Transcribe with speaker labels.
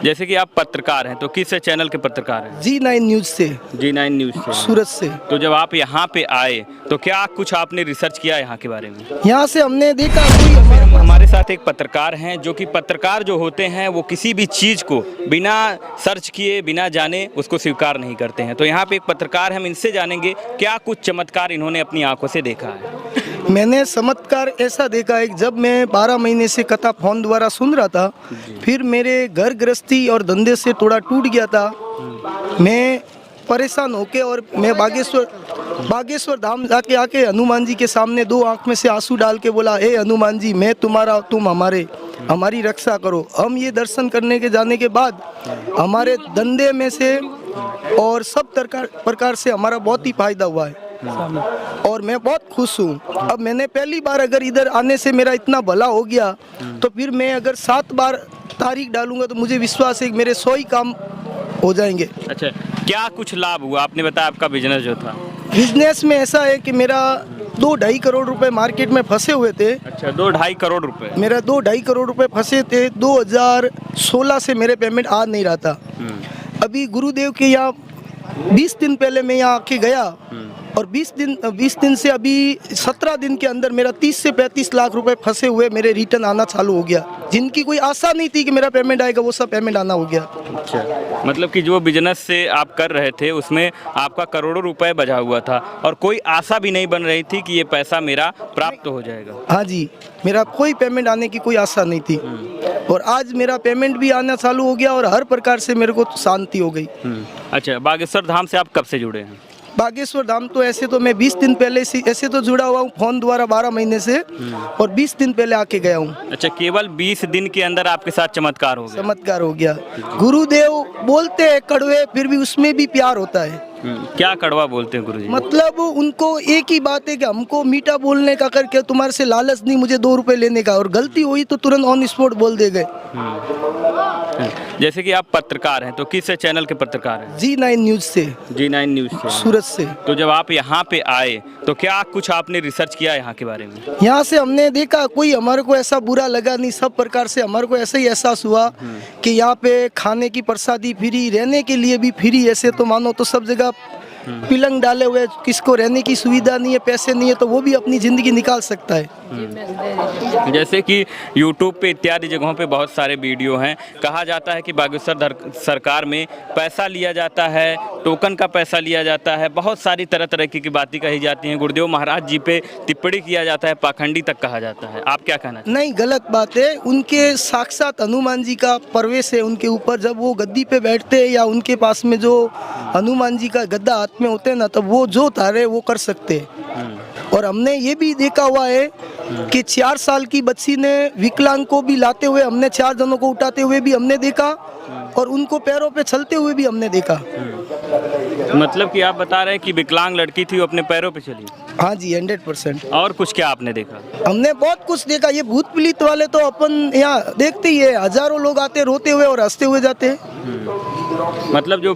Speaker 1: जैसे कि आप पत्रकार हैं, तो किस चैनल के पत्रकार हैं?
Speaker 2: G9 न्यूज़ से,
Speaker 1: G9 न्यूज़ से।
Speaker 2: सूरत से।
Speaker 1: तो जब आप यहाँ पे आए तो क्या कुछ आपने रिसर्च किया यहाँ के बारे में?
Speaker 2: यहाँ से हमने देखा
Speaker 1: हमारे साथ एक पत्रकार हैं, जो कि पत्रकार जो होते हैं वो किसी भी चीज़ को बिना सर्च किए बिना जाने उसको स्वीकार नहीं करते हैं। तो यहाँ पे एक पत्रकार, हम इनसे जानेंगे क्या कुछ चमत्कार इन्होंने अपनी आंखों से देखा है।
Speaker 2: मैंने चमत्कार ऐसा देखा है कि जब मैं 12 महीने से कथा फोन द्वारा सुन रहा था, फिर मेरे घर गृहस्थी और धंधे से थोड़ा टूट गया था। मैं परेशान होके और मैं बागेश्वर धाम जाके आके हनुमान जी के सामने 2 आंख में से आंसू डाल के बोला, हे हनुमान जी, मैं तुम्हारा, तुम हमारे, हमारी रक्षा करो। हम ये दर्शन करने के जाने के बाद हमारे धंधे में से और सब प्रकार से हमारा बहुत ही फायदा हुआ है और मैं बहुत खुश हूँ। अब मैंने पहली बार अगर इधर आने से मेरा इतना भला हो गया, तो फिर मैं अगर 7 बार तारीख डालूंगा तो मुझे विश्वास है कि मेरे 100 ही काम हो जाएंगे।
Speaker 1: अच्छा, क्या कुछ लाभ हुआ? आपने बताया आपका बिजनेस जो था।
Speaker 2: बिजनेस में ऐसा है कि मेरा 2-2.5 करोड़ रुपए मार्केट में फंसे हुए थे।
Speaker 1: अच्छा, 2-2.5 करोड़ रुपए।
Speaker 2: मेरा 2-2.5 करोड़ रुपए फंसे थे। 2016 से मेरे पेमेंट आ नहीं रहा था। अभी गुरुदेव के यहाँ 20 दिन पहले मैं यहाँ आके गया और 20 दिन से अभी 17 दिन के अंदर मेरा 30 से 35 लाख रुपए फंसे हुए मेरे रिटर्न आना चालू हो गया। जिनकी कोई आशा नहीं थी कि मेरा पेमेंट आएगा, वो सब पेमेंट आना हो गया।
Speaker 1: अच्छा, मतलब कि जो बिजनेस से आप कर रहे थे उसमें आपका करोड़ों रुपए बचा हुआ था और कोई आशा भी नहीं बन रही थी कि ये पैसा मेरा प्राप्त हो जाएगा।
Speaker 2: हाँ जी, मेरा कोई पेमेंट आने की कोई आशा नहीं थी और आज मेरा पेमेंट भी आना चालू हो गया और हर प्रकार से मेरे को शांति हो गई।
Speaker 1: अच्छा, बागेश्वर धाम से आप कब से जुड़े हैं?
Speaker 2: बागेश्वर धाम तो ऐसे तो मैं 20 दिन पहले से ऐसे तो जुड़ा हुआ हूँ फोन द्वारा 12 महीने से और 20 दिन पहले आके गया हूँ।
Speaker 1: अच्छा, केवल 20 दिन के अंदर आपके साथ चमत्कार हो गया?
Speaker 2: चमत्कार हो गया। गुरुदेव बोलते हैं कड़वे, फिर भी उसमें भी प्यार होता है।
Speaker 1: क्या कड़वा बोलते हैं गुरुजी?
Speaker 2: मतलब उनको एक ही बात है कि हमको मीठा बोलने का करके, तुम्हारे से लालच नहीं मुझे 2 रुपए लेने का, और गलती हुई तो तुरंत ऑन स्पॉट बोल दे गए।
Speaker 1: जैसे कि आप पत्रकार हैं, तो किस चैनल के पत्रकार हैं?
Speaker 2: G9 न्यूज़ से,
Speaker 1: G9 न्यूज़ से।
Speaker 2: सूरत से।
Speaker 1: तो जब आप यहाँ पे आए तो क्या कुछ आपने रिसर्च किया यहाँ के बारे में?
Speaker 2: यहाँ से हमने देखा कोई हमारे को ऐसा बुरा लगा नहीं। सब प्रकार से हमारे को ऐसा ही एहसास हुआ कि यहाँ पे खाने की प्रसादी फ्री, रहने के लिए भी फ्री। ऐसे तो मानो तो सब जगह पिलंग डाले हुए, किसको रहने की सुविधा नहीं है, पैसे नहीं है, तो वो भी अपनी ज़िंदगी निकाल सकता है।
Speaker 1: जैसे कि YouTube पे इत्यादि जगहों पे बहुत सारे वीडियो हैं। कहा जाता है कि बागेश्वर सरकार में पैसा लिया जाता है, टोकन का पैसा लिया जाता है, बहुत सारी तरह तरह की बातें कही जाती हैं। गुरुदेव महाराज जी पे टिप्पणी किया जाता है, पाखंडी तक कहा जाता है। आप क्या कहना चाहते हैं?
Speaker 2: नहीं, गलत बात है। उनके साक्षात हनुमान जी का प्रवेश है उनके ऊपर। जब वो गद्दी पे बैठते हैं या उनके पास में जो हनुमान जी का गद्दा हाथ में होते हैं ना, तब वो जो तारे वो कर सकते हैं। और हमने ये भी देखा हुआ है कि 4 साल की बच्ची ने विकलांग को भी लाते हुए, हमने 4 जनों को उठाते हुए भी हमने देखा और उनको पैरों पे चलते हुए भी हमने देखा।
Speaker 1: मतलब कि आप बता रहे हैं कि विकलांग लड़की थी, वो अपने पैरों पे चली?
Speaker 2: हाँ जी, 100%।
Speaker 1: और कुछ क्या आपने देखा?
Speaker 2: हमने बहुत कुछ देखा। ये भूत पीड़ित वाले तो अपन यहाँ देखते ही है, हजारों लोग आते रोते हुए और हंसते हुए जाते हैं।
Speaker 1: मतलब जो